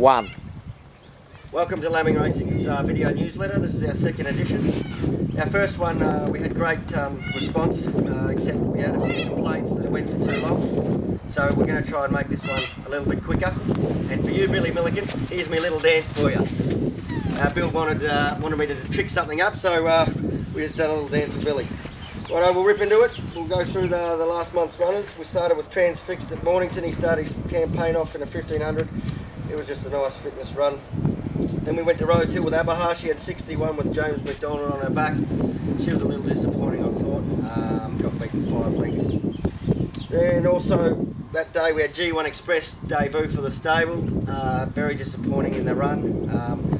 1. Welcome to Lambing Racing's video newsletter. This is our second edition. Our first one we had great response, except we had a few complaints that it went for too long. So we're going to try and make this one a little bit quicker. And for you, Billy Milligan, here's my little dance for you. Bill wanted me to trick something up, so we just done a little dance with Billy. Righto, we'll rip into it. We'll go through the last month's runners. We started with Transfixed at Mornington. He started his campaign off in a 1500. It was just a nice fitness run. Then we went to Rose Hill with Abaha. She had 61 with James McDonald on her back. She was a little disappointing, I thought. Got beaten 5 lengths. Then also that day we had G1 Express debut for the stable. Very disappointing in the run.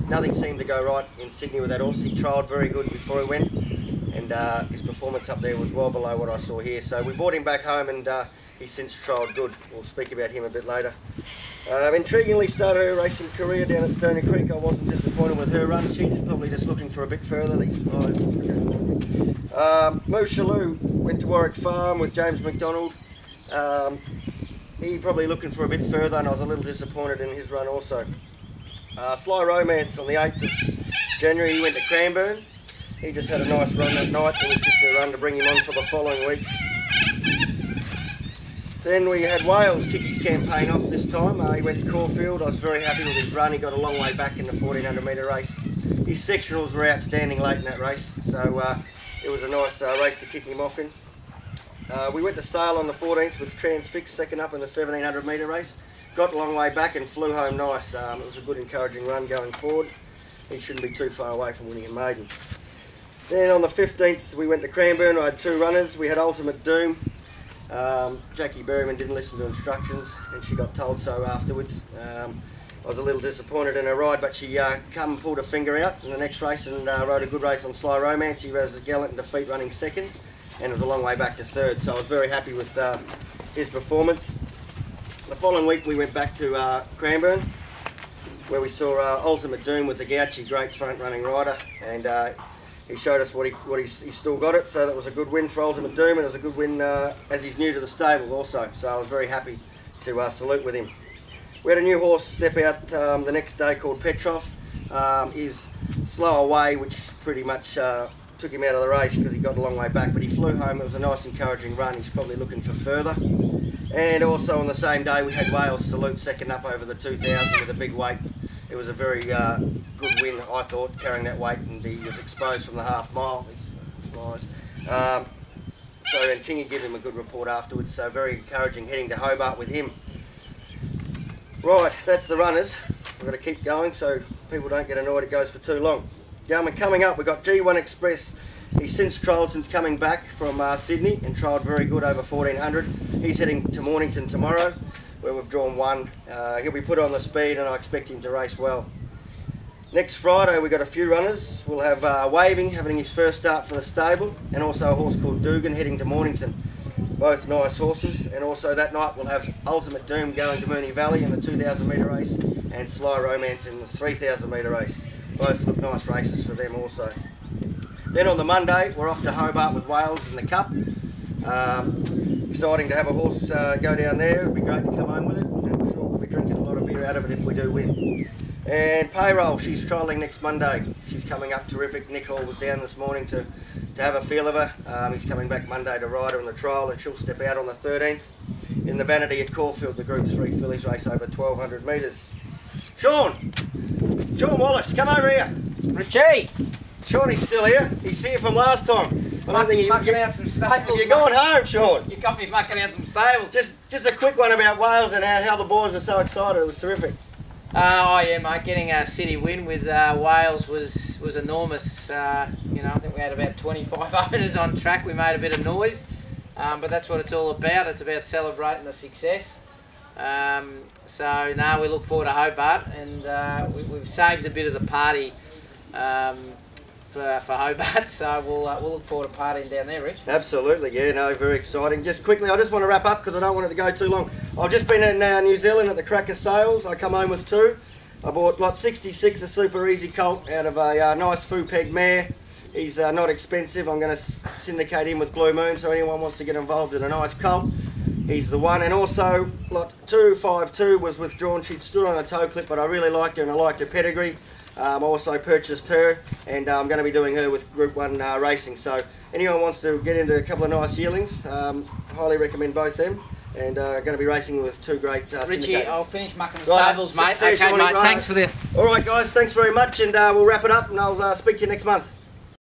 Nothing seemed to go right in Sydney with that horse. He trialled very good before he went, and his performance up there was well below what I saw here. So we brought him back home, and he's since trialled good. We'll speak about him a bit later. Intriguingly started her racing career down at Stony Creek. I wasn't disappointed with her run. She's probably just looking for a bit further. These guys. Mo Shalou went to Warwick Farm with James McDonald. He probably looking for a bit further, and I was a little disappointed in his run also. Sly Romance on the 8th of January, he went to Cranbourne. He just had a nice run that night. It was just a run to bring him on for the following week. Then we had Wales kick his campaign off this time. He went to Caulfield. I was very happy with his run. He got a long way back in the 1400 metre race. His sectionals were outstanding late in that race, so it was a nice race to kick him off in. We went to Sale on the 14th with Transfixed second up in the 1700 metre race. Got a long way back and flew home nice. It was a good encouraging run going forward. He shouldn't be too far away from winning a maiden. Then on the 15th we went to Cranbourne. I had 2 runners. We had Ultimate Doom. Jackie Berryman didn't listen to instructions, and she got told so afterwards. I was a little disappointed in her ride, but she come and pulled her finger out in the next race and rode a good race on Sly Romance. He was a gallant in defeat running second, and it was a long way back to third, so I was very happy with his performance. The following week we went back to Cranbourne, where we saw Ultimate Doom with the Gauchi, great front running rider, and he showed us what he still got it, so that was a good win for Ultimate Doom, and it was a good win as he's new to the stable also, so I was very happy to salute with him. We had a new horse step out the next day called Petrov. He's slow away, which pretty much took him out of the race because he got a long way back, but he flew home. It was a nice encouraging run. He's probably looking for further. And also on the same day we had Wales Salute second up over the 2000 with a big weight. It was a very good win, I thought, carrying that weight, and he was exposed from the half mile. And Kingy gave him a good report afterwards, so very encouraging heading to Hobart with him. Right, that's the runners. We've got to keep going so people don't get annoyed it goes for too long. Coming up, we've got G1 Express. He's since trialled since coming back from Sydney and trialled very good over 1400. He's heading to Mornington tomorrow, where we've drawn 1. He'll be put on the speed, and I expect him to race well. Next Friday we've got a few runners. We'll have Waving having his first start for the stable, and also a horse called Dugan heading to Mornington. Both nice horses, and also that night we'll have Ultimate Doom going to Moonee Valley in the 2000 metre race, and Sly Romance in the 3000 metre race. Both look nice races for them also. Then on the Monday we're off to Hobart with Wales in the Cup. Exciting to have a horse go down there. It'd be great to come home with it. I'm sure we'll be drinking a lot of beer out of it if we do win. And Payroll, she's trialling next Monday. She's coming up terrific. Nick Hall was down this morning to have a feel of her. He's coming back Monday to ride her on the trial, and she'll step out on the 13th in the Vanity at Caulfield, the Group 3 fillies race over 1200 metres. Sean Wallace, come over here. Richie! Sean, he's still here. He's here from last time. I don't think mucking out some stables. You're going home, Sean. You got me mucking out some stables. Just a quick one about Wales and how the boys are so excited. It was terrific. Oh yeah, mate. Getting a city win with Wales was enormous. I think we had about 25 owners on track. We made a bit of noise, but that's what it's all about. It's about celebrating the success. So now we look forward to Hobart, and we've saved a bit of the party for Hobart, so we'll look forward to partying down there, Rich. Absolutely, yeah, no, very exciting. Just quickly, I just want to wrap up because I don't want it to go too long. I've just been in New Zealand at the Cracker Sales. I come home with 2. I bought lot 66, a super easy colt out of a nice Foo Peg mare. He's not expensive. I'm going to syndicate him with Blue Moon, so anyone wants to get involved in a nice colt. he's the one. And also lot 252 was withdrawn. She'd stood on a toe clip, but I really liked her and I liked her pedigree. I also purchased her, and I'm going to be doing her with Group 1 racing. So anyone wants to get into a couple of nice yearlings, highly recommend both them. And going to be racing with two great Richie, syndicators. I'll finish mucking the stables, mate. See you Okay, shortly, mate. right. Thanks for the... All right, guys. Thanks very much, and we'll wrap it up, and I'll speak to you next month.